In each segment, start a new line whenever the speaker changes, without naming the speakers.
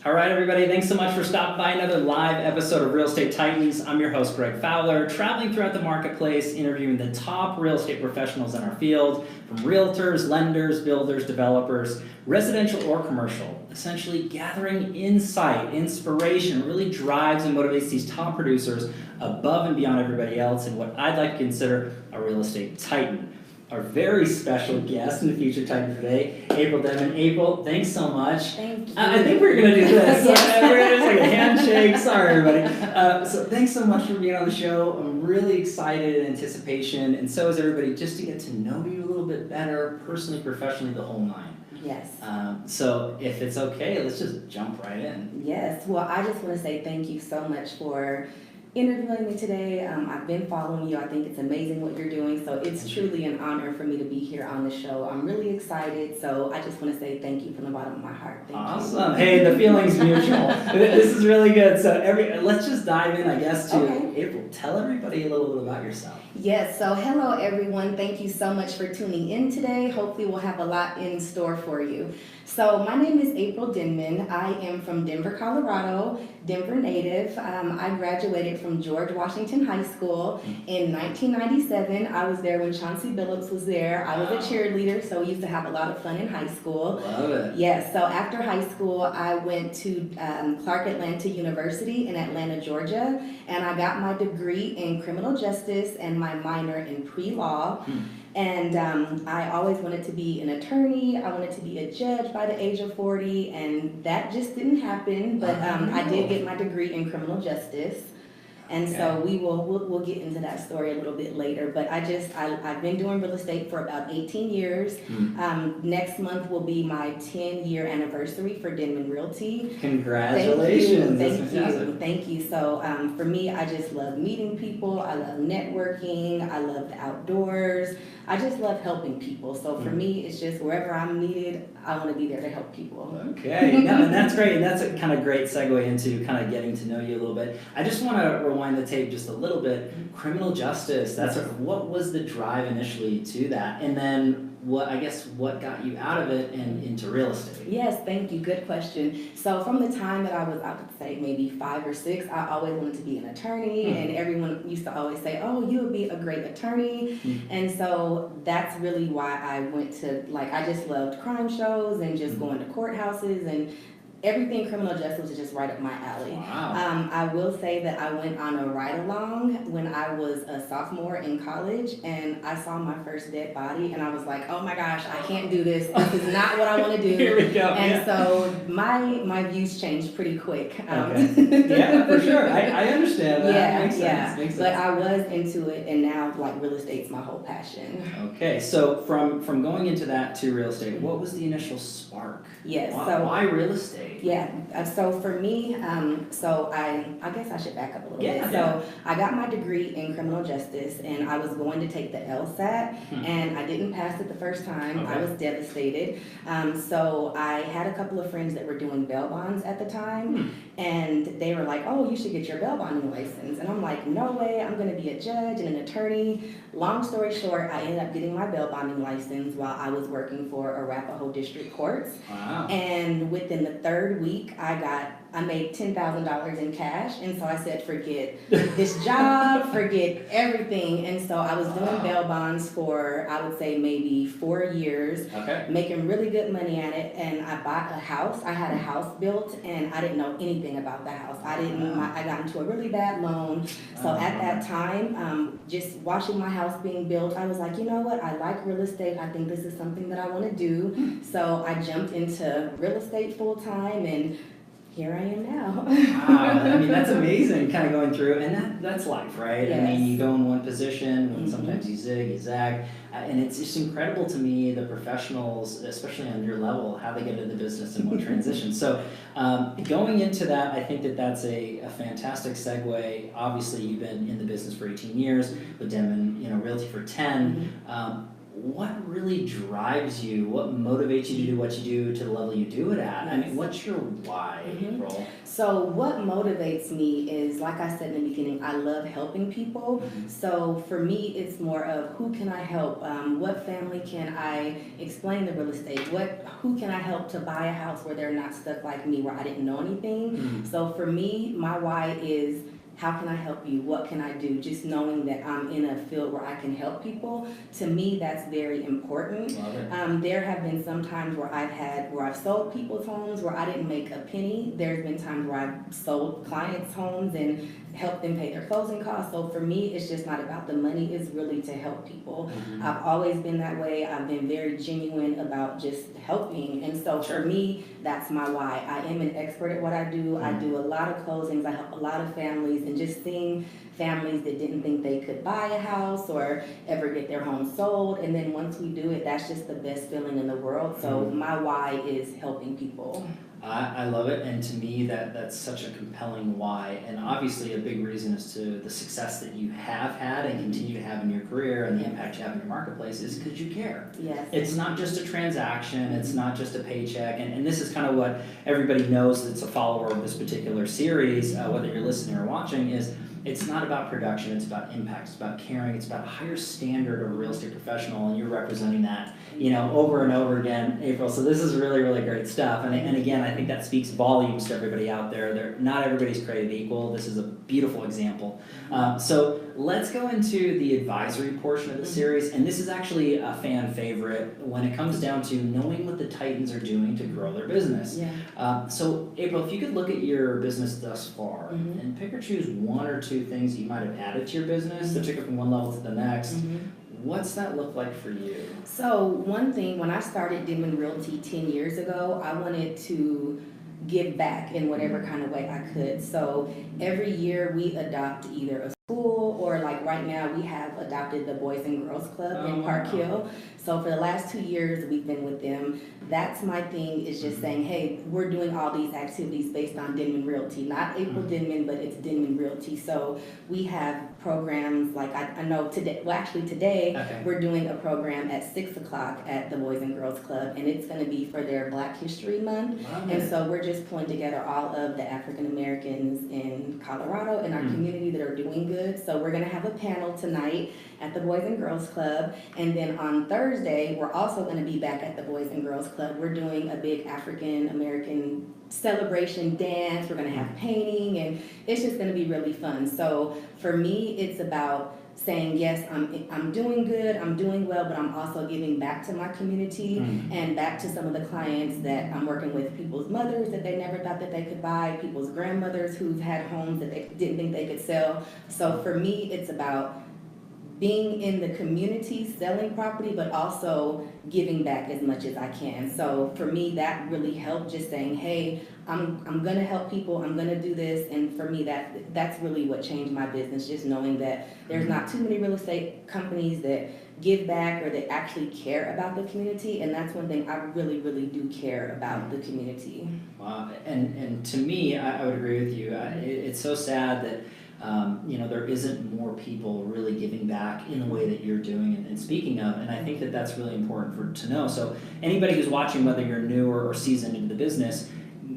All right, everybody, thanks so much for stopping by another live episode of Real Estate Titans. I'm your host, Greg Fowler, traveling throughout the marketplace, interviewing the top real estate professionals in our field, from realtors, lenders, builders, developers, residential or commercial, essentially gathering insight, inspiration, really drives and motivates these top producers above and beyond everybody else in what I'd like to consider a real estate titan. Our very special guest and future Titan today, April Denmon. April, thanks so much.
Thank you.
I think we're going to do this. We're going to just like a handshake. Sorry, everybody. So thanks so much for being on the show. I'm really excited in anticipation, and so is everybody, just to get to know you a little bit better, personally, professionally, the whole nine.
Yes.
So if it's okay, let's just jump right in.
Yes. Well, I just want to say thank you so much for interviewing me today. I've been following you. I think it's amazing what you're doing. So it's truly an honor for me to be here on the show. I'm really excited. So I just want to say thank you from the bottom of my heart. Thank you.
Awesome. Hey, the feeling's mutual. This is really good. So let's just dive in, I guess, to April. Tell everybody a little bit about yourself.
Yes. So hello, everyone. Thank you so much for tuning in today. Hopefully we'll have a lot in store for you. So my name is April Denmon. I am from Denver, Colorado, Denver native. I graduated from George Washington High School in 1997. I was there when Chauncey Billups was there. I was a cheerleader, so we used to have a lot of fun in high school.
Love it.
Yes, so after high school, I went to Clark Atlanta University in Atlanta, Georgia, and I got my degree in criminal justice and my minor in pre-law. And I always wanted to be an attorney. I wanted to be a judge by the age of 40, and that just didn't happen. But I did get my degree in criminal justice, and so we'll get into that story a little bit later. But I've been doing real estate for about 18 years. Next month will be my 10-year anniversary for Denman Realty.
Congratulations!
Thank you. So for me, I just love meeting people. I love networking. I love the outdoors. I just love helping people. So for me, it's just wherever I'm needed, I want to be there to help people.
Okay, no, and that's great. And that's a kind of great segue into kind of getting to know you a little bit. I just want to rewind the tape just a little bit. Criminal justice, what was the drive initially to that? And then what got you out of it and into real estate?
Yes, thank you. Good question. So from the time that I was, I would say maybe 5 or 6, I always wanted to be an attorney, and everyone used to always say, oh, you would be a great attorney. And so that's really why I went to, I just loved crime shows and just going to courthouses, and everything criminal justice was just right up my alley.
Wow.
I will say that I went on a ride-along when I was a sophomore in college, and I saw my first dead body, and I was like, oh my gosh, I can't do this. This is not what I want to do.
Here we go.
And so my views changed pretty quick.
Yeah, for sure. I understand that.
Yeah,
Makes sense.
But I was into it, and now real estate's my whole passion.
Okay, so from going into that to real estate, what was the initial spark?
Yes.
Why real estate?
Yeah, so for me, so I guess I should back up a little bit. So I got my degree in criminal justice, and I was going to take the LSAT, and I didn't pass it the first time.
Okay.
I was devastated. So I had a couple of friends that were doing bail bonds at the time, and they were like, oh, you should get your bail bonding license. And I'm like, no way, I'm going to be a judge and an attorney. Long story short, I ended up getting my bail bonding license while I was working for Arapahoe District Courts.
Wow.
And within the 3rd week, I made $10,000 in cash, and so I said, forget this job, forget everything. And so I was doing bail bonds for, I would say, maybe 4 years, making really good money at it. And I bought a house. I had a house built, and I didn't know anything about the house. I got into a really bad loan. So at that time, just watching my house being built, I was like, you know what? I like real estate. I think this is something that I want to do. So I jumped into real estate full time, and here I am now.
Wow, I mean, that's amazing, kind of going through, and that's life, right?
Yes.
I mean, you go in one position, and sometimes you zig, you zag, and it's just incredible to me, the professionals, especially on your level, how they get into the business in one transition. So going into that, I think that's a fantastic segue. Obviously, you've been in the business for 18 years, with Denman Realty for 10. what really drives you? What motivates you to do what you do to the level you do it at?
Yes.
I mean, what's your why, April?
So what motivates me is, like I said in the beginning, I love helping people. So for me, it's more of who can I help? What family can I explain the real estate? Who can I help to buy a house where they're not stuck like me, where I didn't know anything? So for me, my why is, how can I help you? What can I do? Just knowing that I'm in a field where I can help people, to me, that's very important. There have been some times where I've sold people's homes where I didn't make a penny. There's been times where I've sold clients' homes and helped them pay their closing costs. So for me, it's just not about the money. It's really to help people. I've always been that way. I've been very genuine about just helping. And so for me, that's my why. I am an expert at what I do. I do a lot of closings. I help a lot of families, and just seeing families that didn't think they could buy a house or ever get their home sold. And then once we do it, that's just the best feeling in the world. So my why is helping people.
I love it, and to me that's such a compelling why, and obviously a big reason as to the success that you have had and continue to have in your career and the impact you have in your marketplace is because you care.
Yes.
It's not just a transaction, it's not just a paycheck, and this is kind of what everybody knows that's a follower of this particular series, whether you're listening or watching, is it's not about production, it's about impact, it's about caring, it's about a higher standard of a real estate professional, and you're representing that, over and over again, April. So this is really, really great stuff. And again, I think that speaks volumes to everybody out there. Not everybody's created equal. This is a beautiful example. So let's go into the advisory portion of the series. And this is actually a fan favorite when it comes down to knowing what the Titans are doing to grow their business. So April, if you could look at your business thus far and pick or choose one or two things that you might have added to your business that took it from one level to the next, what's that look like for you?
So one thing, when I started Denman Realty 10 years ago, I wanted to give back in whatever kind of way I could. So every year we adopt either a school, or like right now we have adopted the Boys and Girls Club in Park Hill. So for the last 2 years we've been with them. That's my thing, is just saying, hey, we're doing all these activities based on Denman Realty, not April Denmon, but it's Denman Realty. So we have programs like I know today, we're doing a program at 6 o'clock at the Boys and Girls Club, and it's going to be for their Black History Month. And so we're just pulling together all of the African Americans in Colorado in our community that are doing good. So we're going to have a panel tonight at the Boys and Girls Club, and then on Thursday we're also going to be back at the Boys and Girls Club. We're doing a big African American celebration dance. We're going to have painting, and it's just going to be really fun. So for me, it's about saying, yes, I'm doing good, I'm doing well, but I'm also giving back to my community and back to some of the clients that I'm working with, people's mothers that they never thought that they could buy, people's grandmothers who've had homes that they didn't think they could sell. So for me, it's about being in the community, selling property, but also giving back as much as I can. So for me, that really helped, just saying, hey, I'm gonna help people, I'm gonna do this. And for me, that's really what changed my business, just knowing that there's not too many real estate companies that give back or that actually care about the community. And that's one thing, I really, really do care about the community.
Wow. And to me, I would agree with you. It's so sad that there isn't more people really giving back in the way that you're doing and speaking of, and I think that that's really important to know. So anybody who's watching, whether you're newer or seasoned into the business,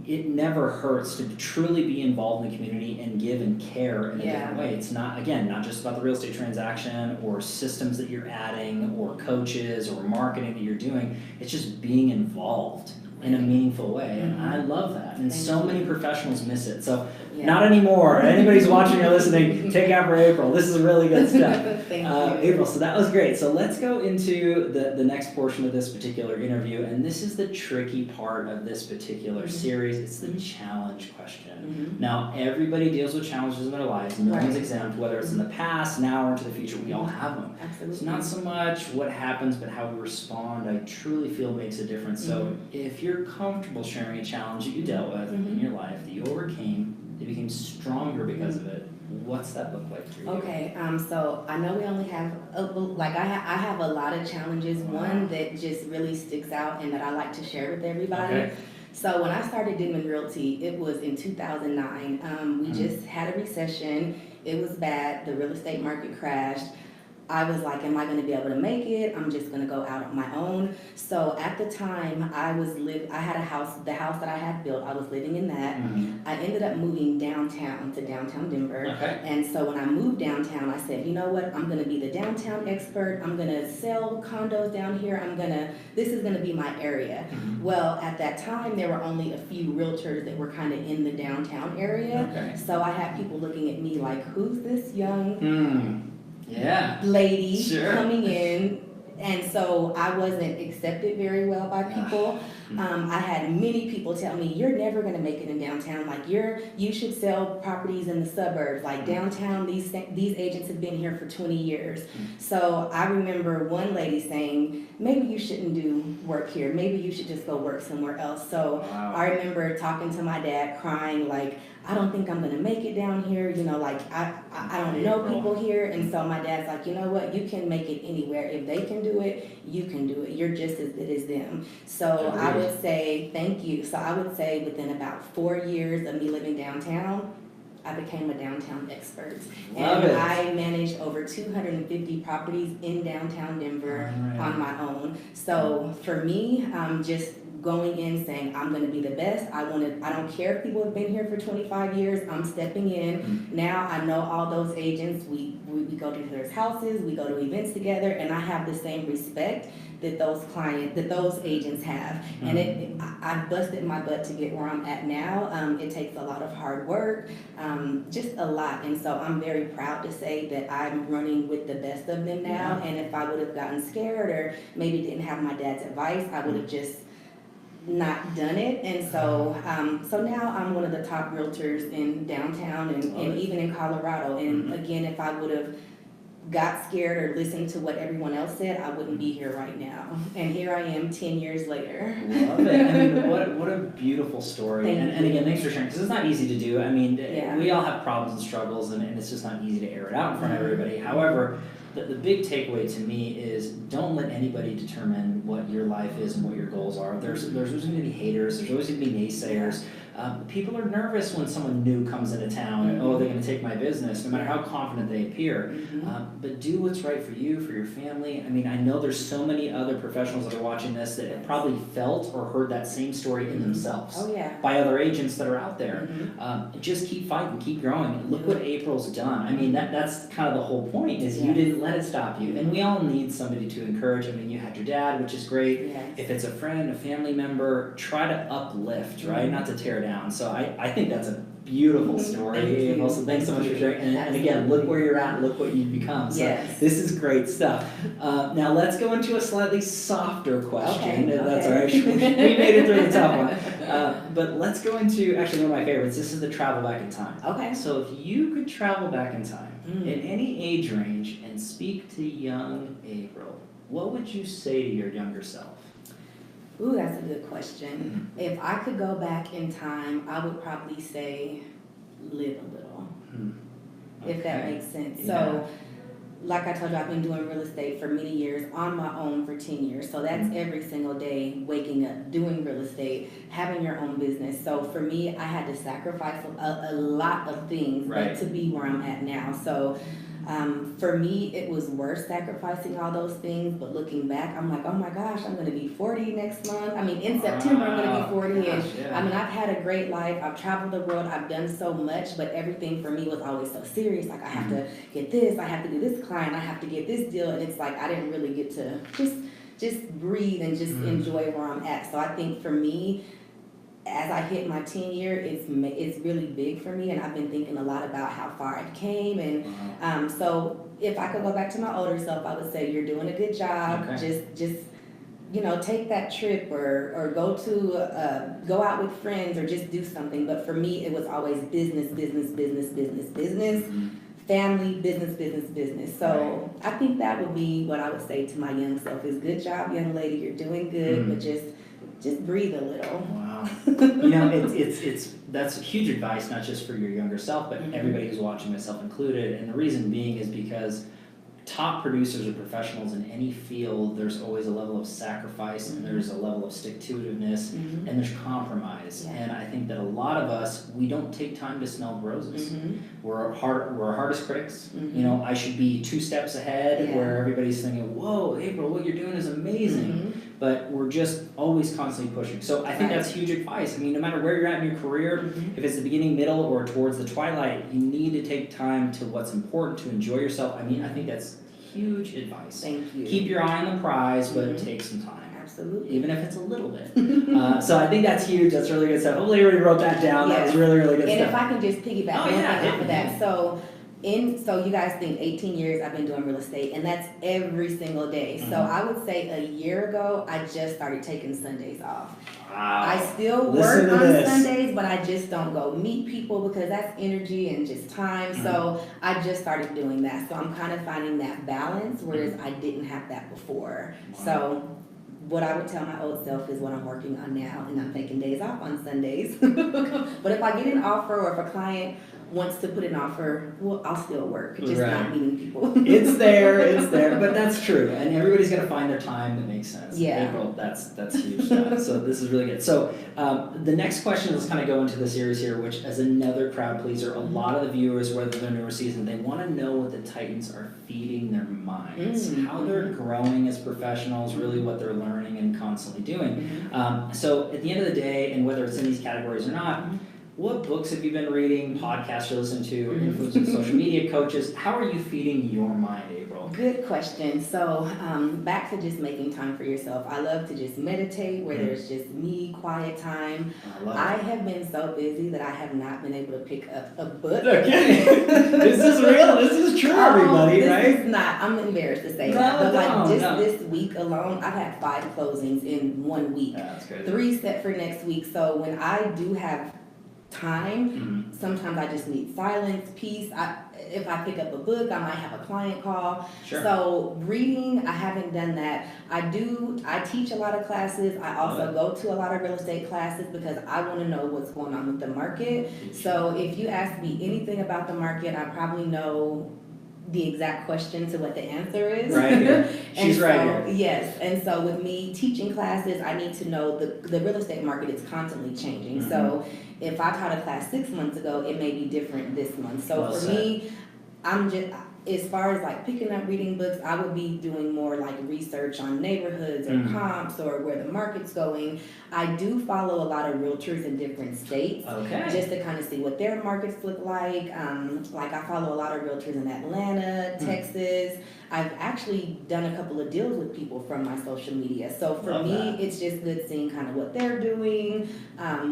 it never hurts to truly be involved in the community and give and care in a different way. It's not just about the real estate transaction or systems that you're adding or coaches or marketing that you're doing. It's just being involved in a meaningful way, and I love that. And so many professionals miss it. So not anymore. Anybody who's watching or listening, take out for April. This is really good stuff.
Thank you.
April, so that was great. So let's go into the next portion of this particular interview, and this is the tricky part of this particular series. It's the challenge question. Now, everybody deals with challenges in their lives. No one's exempt, whether it's in the past, now, or into the future. We all have them.
Absolutely.
It's not so much what happens, but how we respond, I truly feel makes a difference. So if you're comfortable sharing a challenge that you dealt with in your life, that you overcame, you became stronger because of it, what's that look like for you?
Okay, so I know we only have, I have a lot of challenges. One that just really sticks out and that I like to share with everybody. So when I started Denman Realty, it was in 2009. We just had a recession. It was bad. The real estate market crashed. I was like, am I going to be able to make it? I'm just going to go out on my own. So at the time, I had a house, the house that I had built, I was living in that. I ended up moving downtown to downtown Denver.
Okay.
And so when I moved downtown, I said, you know what? I'm going to be the downtown expert. I'm going to sell condos down here. This is going to be my area. Well, at that time, there were only a few realtors that were kind of in the downtown area.
Okay.
So I had people looking at me like, who's this young lady coming in? And so I wasn't accepted very well by people. I had many people tell me, you're never going to make it in downtown. Like, you should sell properties in the suburbs. Like, downtown, these agents have been here for 20 years. So I remember one lady saying, maybe you shouldn't do work here. Maybe you should just go work somewhere else. So I remember talking to my dad, crying, like, I don't think I'm going to make it down here. You know, like, I don't know people here. And so my dad's like, you know what? You can make it anywhere. If they can do it, you can do it. You're just as good as them. So I would say thank you. So I would say within about 4 years of me living downtown, I became a downtown expert. I managed over 250 properties in downtown Denver on my own. So for me, just going in saying, I'm going to be the best. I don't care if people have been here for 25 years. I'm stepping in. Now I know all those agents. We go to each other's houses. We go to events together. And I have the same respect that those agents have. And I busted my butt to get where I'm at now. It takes a lot of hard work, just a lot. And so I'm very proud to say that I'm running with the best of them now. And if I would have gotten scared or maybe didn't have my dad's advice, I would have just not done it. And so so now I'm one of the top realtors in downtown and even in Colorado. And again, if I would have got scared or listened to what everyone else said, I wouldn't be here right now. And here I am 10 years later.
Love it. I mean, what a beautiful story. And again, thanks for sharing, because it's not easy to do. I mean, we all have problems and struggles, and it's just not easy to air it out in front of everybody. However, the big takeaway to me is don't let anybody determine what your life is and what your goals are. There's always going to be haters. There's always going to be naysayers. People are nervous when someone new comes into town and, they're going to take my business, no matter how confident they appear. But do what's right for you, for your family. I mean, I know there's so many other professionals that are watching this that have probably felt or heard that same story in themselves by other agents that are out there. Just keep fighting, keep growing. Look what April's done. I mean, that's kind of the whole point, is you didn't let it stop you. And we all need somebody to encourage. I mean, you had your dad, which is great. If it's a friend, a family member, try to uplift, right? Not to tear down. So I think that's a beautiful story. And also, thanks so much for sharing. And again, look where you're at, look what you've become. So this is great stuff. Now let's go into a slightly softer question. That's all right. We made it through the tough one. But let's go into actually one of my favorites. This is the travel back in time. Okay. So if you could travel back in time in any age range and speak to young April, what would you say to your younger self?
Ooh, that's a good question. If I could go back in time, I would probably say live a little, if that makes sense. So, like I told you, I've been doing real estate for many years on my own for 10 years. So that's every single day, waking up, doing real estate, having your own business. So for me, I had to sacrifice a lot of things to be where I'm at now. So for me, it was worth sacrificing all those things, but looking back, I'm like, oh my gosh, I'm going to be 40 next month. I mean, in September, I'm going to be 40. I mean, I've had a great life. I've traveled the world. I've done so much, but everything for me was always so serious. Like, I have to get this. I have to do this client. I have to get this deal. And it's like, I didn't really get to just breathe and just enjoy where I'm at. So I think for me, as I hit my 10 year, it's really big for me, and I've been thinking a lot about how far I came, and so if I could go back to my older self, I would say you're doing a good job. Just take that trip or go out with friends or just do something. But for me, it was always business, family, business. So I think that would be what I would say to my young self: is good job, young lady. You're doing good, but just breathe a little.
Wow. it's that's huge advice, not just for your younger self, but everybody who's watching, myself included. And the reason being is because top producers or professionals in any field, there's always a level of sacrifice and there's a level of stick-to-itiveness and there's compromise. And I think that a lot of us, we don't take time to smell roses.
Mm-hmm.
We're our hardest critics.
Mm-hmm.
You know, I should be 2 steps ahead,
Yeah.
where everybody's thinking, whoa, April, what you're doing is amazing.
Mm-hmm.
But we're just always constantly pushing. So I think
Right.
that's huge advice. I mean, no matter where you're at in your career,
Mm-hmm.
if it's the beginning, middle, or towards the twilight, you need to take time to what's important, to enjoy yourself. I mean, I think that's huge advice.
Thank you.
Keep your eye on the prize, but
Mhm.
take some time.
Absolutely.
Even if it's a little bit. So I think that's huge. That's really good stuff. Hopefully everybody wrote that down. That was
Yes.
really, really good
And
stuff.
if I can just piggyback
Oh,
one
yeah,
thing off
hit
of
me.
that. So you guys think 18 years I've been doing real estate, and that's every single day. So
Mhm.
I would say a year ago, I just started taking Sundays off.
Wow.
I still
Listen
work
to
on
this.
Sundays, but I just don't go meet people because that's energy and just time.
Mm-hmm.
So I just started doing that. So I'm kind of finding that balance, whereas
Mm-hmm.
I didn't have that before.
Wow.
So what I would tell my old self is what I'm working on now, and I'm taking days off on Sundays. But if I get an offer, or if a client wants to put an offer, well, I'll still work, just
Right.
not meeting people.
It's there, but that's true. And everybody's got to find their time that makes sense.
Yeah.
April, that's huge stuff. So this is really good. So the next question, let's kind of go into the series here, which is another crowd pleaser. A lot of the viewers, whether they're new or seasoned, they want to know what the Titans are feeding their minds, how they're growing as professionals, really what they're learning and constantly doing. So at the end of the day, and whether it's in these categories or not, what books have you been reading, podcasts you listen to, influencers, social media coaches? How are you feeding your mind, April?
Good question. So back to just making time for yourself. I love to just meditate where there's just me, quiet time.
I love
I
it.
have been so busy that I have not been able to pick up a book.
Okay. This is real. This is true, everybody,
this
right?
is not. I'm embarrassed to say
No,
that, but like
no,
just
no.
this week alone, I've had 5 closings in 1 week.
Yeah, that's good.
3 set for next week. So when I do have time,
Mhm.
sometimes I just need silence, peace. If I pick up a book, I might have a client call.
Sure.
So reading, I haven't done that. I teach a lot of classes. I also go to a lot of real estate classes because I want to know what's going on with the market. So if you ask me anything about the market, I probably know the exact question to what the answer is.
Right here.
And
She's right
so,
here.
yes, and so with me teaching classes, I need to know the real estate market is constantly changing.
Mm-hmm.
So if I taught a class 6 months ago, it may be different this month. So
Well
for
said.
me, I'm just, as far as like picking up reading books, I would be doing more like research on neighborhoods or
Mhm.
comps or where the market's going. I do follow a lot of realtors in different states.
Okay.
Just to kind of see what their markets look like. Like I follow a lot of realtors in Atlanta, Texas. I've actually done a couple of deals with people from my social media. So for
Love
me,
that.
it's just good seeing kind of what they're doing,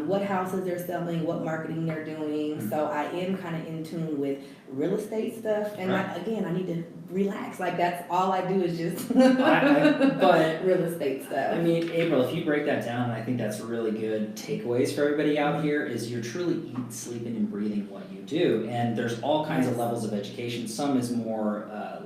what houses they're selling, what marketing they're doing.
Mhm.
So I am kind of in tune with real estate stuff. And
Right.
again, I need to relax. Like that's all I do is just
but
real estate stuff.
I mean, April, if you break that down, I think that's really good takeaways for everybody out here is you're truly eating, sleeping, and breathing what you do. And there's all kinds of
Yes.
levels of education. Some is more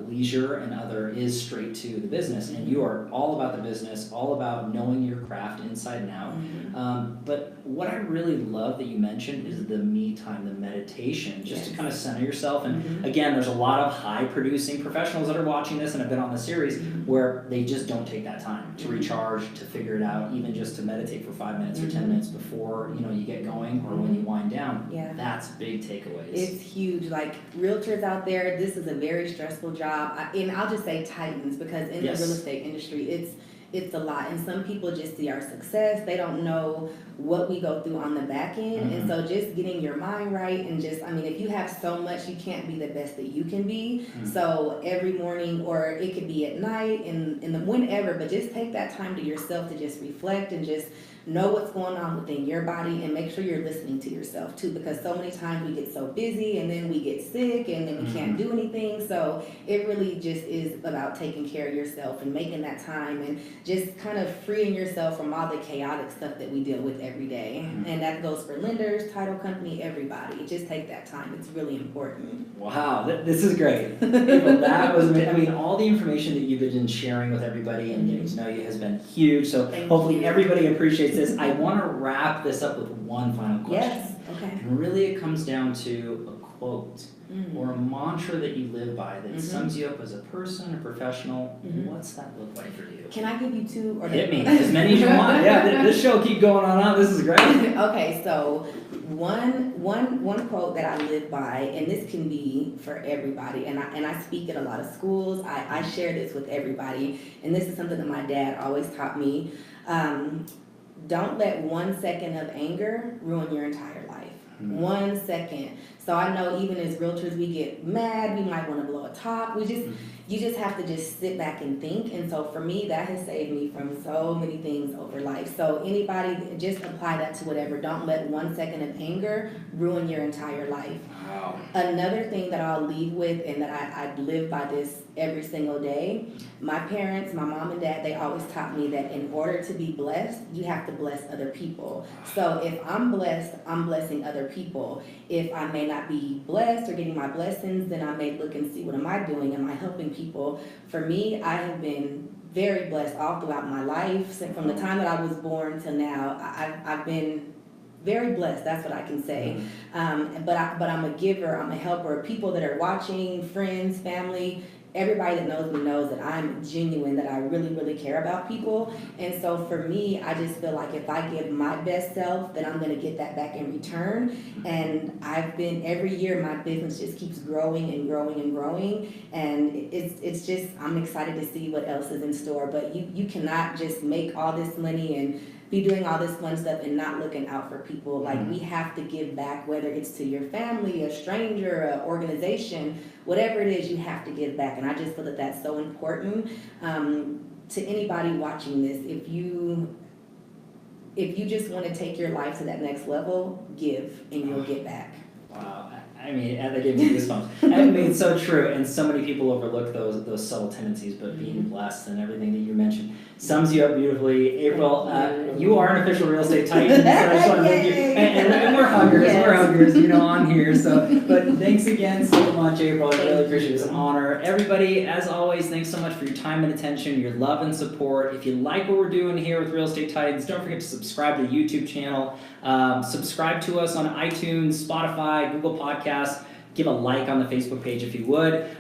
leisure and other is straight to the business. And you are all about the business, all about knowing your craft inside and out. But what I really love that you mentioned is the me time, the meditation, just to
Yes.
kind of center yourself. And again, there's a lot of high producing professionals that are watching this and have been on the series where they just don't take that time to recharge, to figure it out, even just to meditate for 5 minutes or 10 minutes before you get going or when you wind down.
Yeah.
That's big takeaways.
It's huge. Like realtors out there, this is a very stressful job. And I'll just say Titans because in
Yes.
the real estate industry, it's a lot. And some people just see our success. They don't know what we go through on the back end. And so just getting your mind right and just, I mean, if you have so much, you can't be the best that you can be. So every morning, or it could be at night and whenever, but just take that time to yourself to just reflect and just know what's going on within your body and make sure you're listening to yourself too, because so many times we get so busy and then we get sick and then we can't do anything. So it really just is about taking care of yourself and making that time and just kind of freeing yourself from all the chaotic stuff that we deal with every day. And that goes for lenders, title company, everybody. Just take that time. It's really important.
Wow, this is great. April, that was amazing. I mean, all the information that you've been sharing with everybody and getting to know you has been huge. So
Thank
hopefully
you.
everybody appreciates this. I want to wrap this up with one final question.
Yes. Okay.
And really it comes down to a quote or a mantra that you live by that sums you up as a person, a professional, what's that look like for you?
Can I give you two? Or
Hit me, as many as you want. Yeah, this show will keep going on. This is great.
Okay, so one quote that I live by, and this can be for everybody, and I speak at a lot of schools. I share this with everybody, and this is something that my dad always taught me. Don't let 1 second of anger ruin your entire life. 1 second. So I know even as realtors, we get mad, we might want to blow a top. You just have to just sit back and think. And so for me, that has saved me from so many things over life. So anybody, just apply that to whatever. Don't let 1 second of anger ruin your entire life.
Wow.
Another thing that I'll leave with, and that I live by this every single day, my parents, my mom and dad, they always taught me that in order to be blessed, you have to bless other people. So if I'm blessed, I'm blessing other people. If I may not be blessed or getting my blessings, then I may look and see, what am I doing? Am I helping people? For me, I have been very blessed all throughout my life. So from the time that I was born till now, I've been very blessed, that's what I can say. But I'm a giver, I'm a helper. People that are watching, friends, family, everybody that knows me knows that I'm genuine, that I really, really care about people. And so for me, I just feel like if I give my best self, then I'm going to get that back in return. And every year my business just keeps growing and growing and growing. And it's just, I'm excited to see what else is in store. But you cannot just make all this money and be doing all this fun stuff and not looking out for people. Like, we have to give back, whether it's to your family, a stranger, an organization, whatever it is, you have to give back. And I just feel that that's so important. To anybody watching this, if you just want to take your life to that next level, give and you'll get back.
Wow. I mean, that gave me goosebumps. I mean, it's so true, and so many people overlook those subtle tendencies, but being blessed and everything that you mentioned sums you up beautifully. April, you are an official real estate titan, so I just want to thank you. And we're huggers, on here. So, but thanks again so much, April. I really appreciate it. It's an honor. Everybody, as always, thanks so much for your time and attention, your love and support. If you like what we're doing here with Real Estate Titans, don't forget to subscribe to the YouTube channel. Subscribe to us on iTunes, Spotify, Google Podcasts. Give a like on the Facebook page if you would.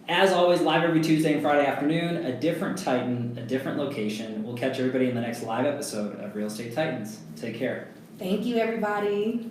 As always, live every Tuesday and Friday afternoon, a different Titan, a different location. We'll catch everybody in the next live episode of Real Estate Titans. Take care.
Thank you, everybody.